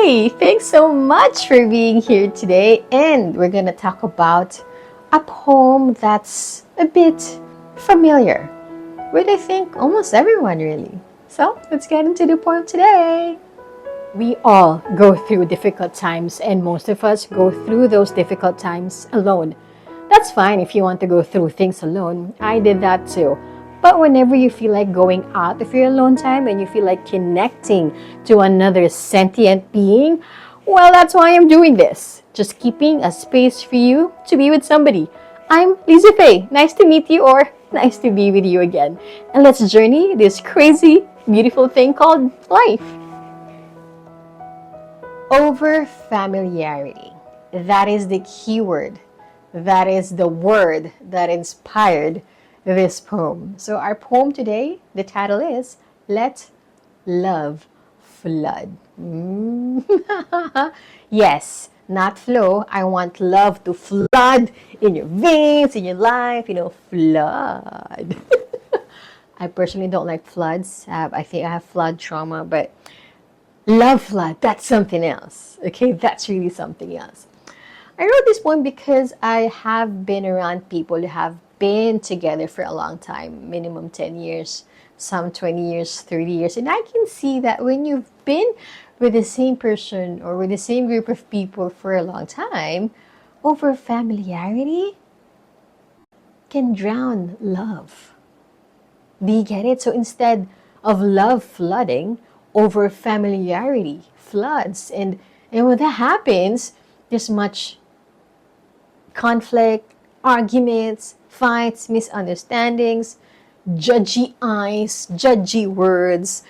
Hey, thanks so much for being here today. And we're going to talk about a poem that's a bit familiar with, I think, almost everyone really. So let's get into the poem today. We all go through difficult times, and most of us go through those difficult times alone. That's fine if you want to go through things alone. I did that too. But whenever you feel like going out of your alone time and you feel like connecting to another sentient being, well, that's why I'm doing this. Just keeping a space for you to be with somebody. I'm Liza Faye. Nice to meet you, or nice to be with you again. And let's journey this crazy, beautiful thing called life. Over familiarity. That is the keyword. That is the word that inspired this poem. So our poem today, the title is Let Love Flood. Yes, not flow. I want love to flood in your veins, in your life, flood. I personally don't like floods. I think I have flood trauma, but love flood, that's something else. Okay, that's really something else. I wrote this poem because I have been around people who have been together for a long time, minimum 10 years, some 20 years, 30 years. And I can see that when you've been with the same person or with the same group of people for a long time, over familiarity can drown love. Do you get it? So instead of love flooding, over familiarity floods. And when that happens, there's much conflict, arguments, fights, misunderstandings, judgy eyes, judgy words,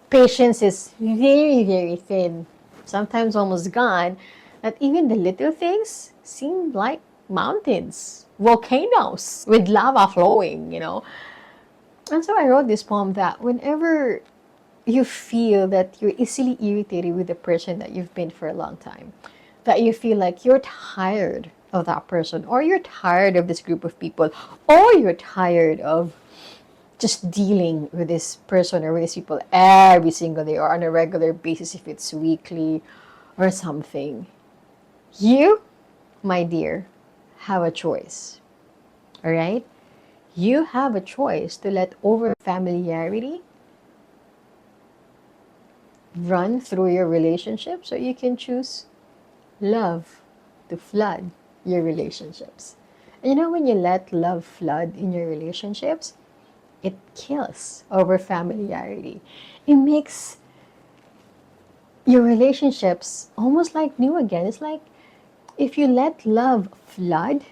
Patience is very, very thin, sometimes almost gone, that even the little things seem like mountains, volcanoes with lava flowing, And so I wrote this poem that whenever you feel that you're easily irritated with the person that you've been for a long time, that you feel like you're tired of that person, or you're tired of this group of people, or you're tired of just dealing with this person or with these people every single day or on a regular basis, if it's weekly or something, you, my dear, have a choice. All right? You have a choice to let over familiarity run through your relationship, so you can choose love to flood your relationships. And when you let love flood in your relationships, it kills over familiarity. It makes your relationships almost like new again. It's like if you let love flood,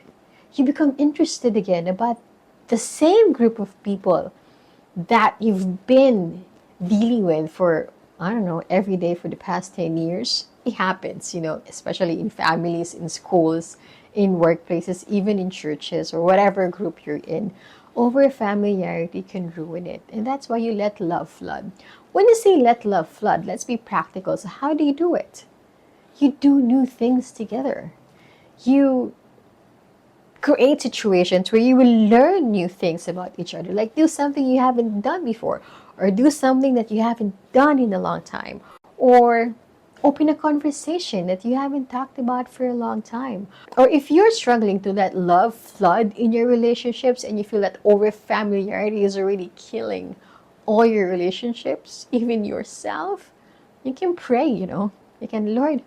you become interested again about the same group of people that you've been dealing with for, I don't know, every day for the past 10 years. It happens, especially in families, in schools, in workplaces, even in churches or whatever group you're in. Over familiarity can ruin it. And that's why you let love flood. When you say let love flood, let's be practical. So how do you do it? You do new things together. You create situations where you will learn new things about each other. Like do something you haven't done before, or do something that you haven't done in a long time, or open a conversation that you haven't talked about for a long time. Or if you're struggling to let love flood in your relationships and you feel that over familiarity is already killing all your relationships, even yourself, you can pray, You can, Lord,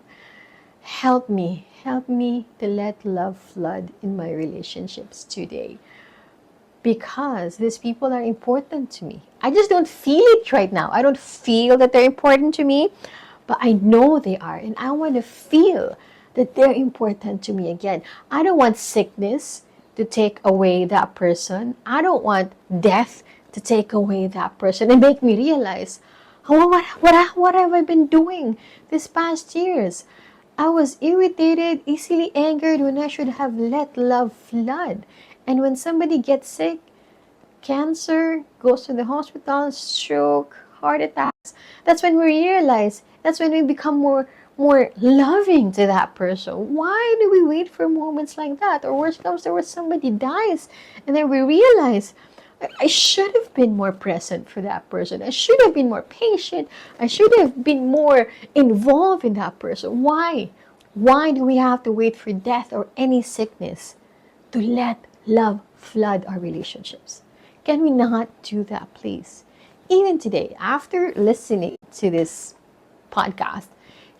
help me to let love flood in my relationships today. Because these people are important to me. I just don't feel it right now. I don't feel that they're important to me, but I know they are. And I want to feel that they're important to me again. I don't want sickness to take away that person. I don't want death to take away that person and make me realize, what have I been doing this past years? I was irritated, easily angered when I should have let love flood. And when somebody gets sick, cancer, goes to the hospital, stroke, heart attacks, that's when we realize, that's when we become more loving to that person. Why do we wait for moments like that? Or worse comes to where somebody dies and then we realize, I should have been more present for that person. I should have been more patient. I should have been more involved in that person. Why? Why do we have to wait for death or any sickness to let love flood our relationships? Can we not do that, please? Even today, after listening to this podcast,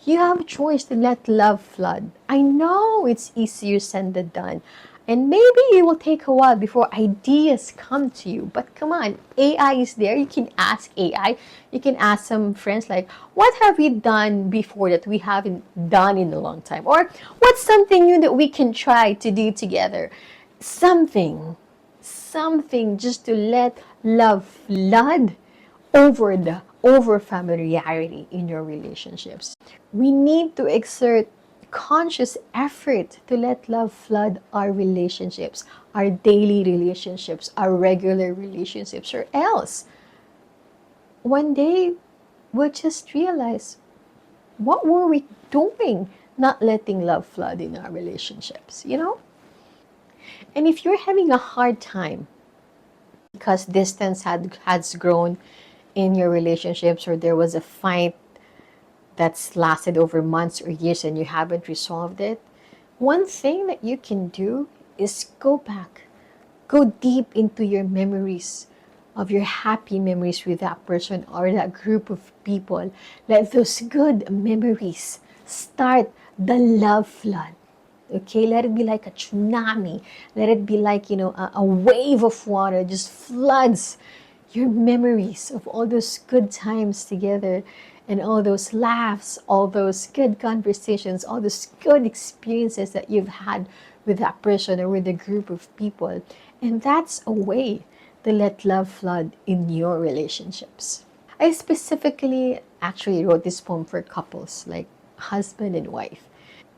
you have a choice to let love flood. I know it's easier said than done. And maybe it will take a while before ideas come to you. But come on, AI is there. You can ask AI. You can ask some friends like, what have we done before that we haven't done in a long time? Or what's something new that we can try to do together? Something just to let love flood over familiarity in your relationships. We need to exert conscious effort to let love flood our relationships, our daily relationships, our regular relationships, or else one day we'll just realize, what were we doing not letting love flood in our relationships, you know? And if you're having a hard time because distance has grown in your relationships, or there was a fight that's lasted over months or years and you haven't resolved it, one thing that you can do is go back, go deep into your memories of your happy memories with that person or that group of people. Let those good memories start the love flood. Okay, let it be like a tsunami. Let it be like, a wave of water just floods your memories of all those good times together and all those laughs, all those good conversations, all those good experiences that you've had with that person or with a group of people. And that's a way to let love flood in your relationships. I specifically actually wrote this poem for couples, like husband and wife,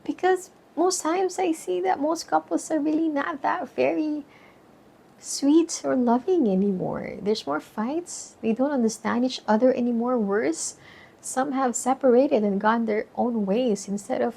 because most times I see that most couples are really not that very sweet or loving anymore. There's more fights. They don't understand each other anymore. Worse, some have separated and gone their own ways instead of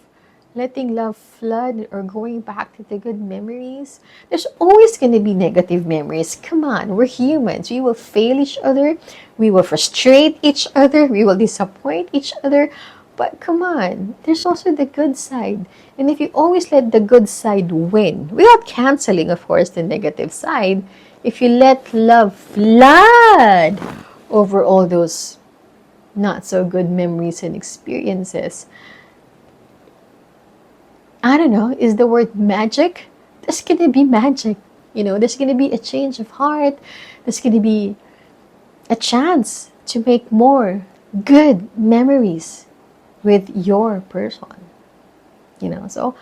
letting love flood or going back to the good memories. There's always going to be negative memories. Come on, we're humans. We will fail each other. We will frustrate each other. We will disappoint each other. But come on, there's also the good side. And if you always let the good side win, without canceling, of course, the negative side, if you let love flood over all those not so good memories and experiences, I don't know, is the word magic? There's going to be magic. There's going to be a change of heart. There's going to be a chance to make more good memories with your person. So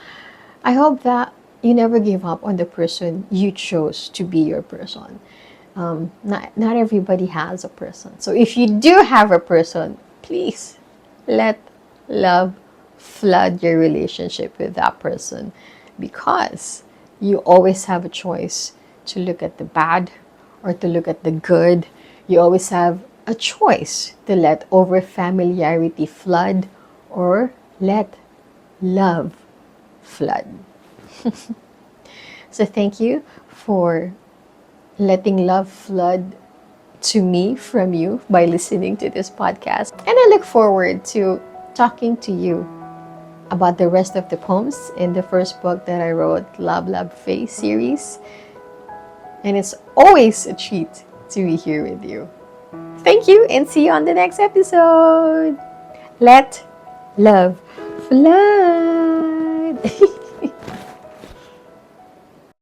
I hope that you never give up on the person you chose to be your person. Not everybody has a person. So if you do have a person, please let love flood your relationship with that person, because you always have a choice to look at the bad or to look at the good. You always have a choice to let over familiarity flood or let love flood. So thank you for letting love flood to me from you by listening to this podcast. And I look forward to talking to you about the rest of the poems in the first book that I wrote, LabLab Faye Series. And it's always a treat to be here with you. Thank you, and see you on the next episode. Let love flood.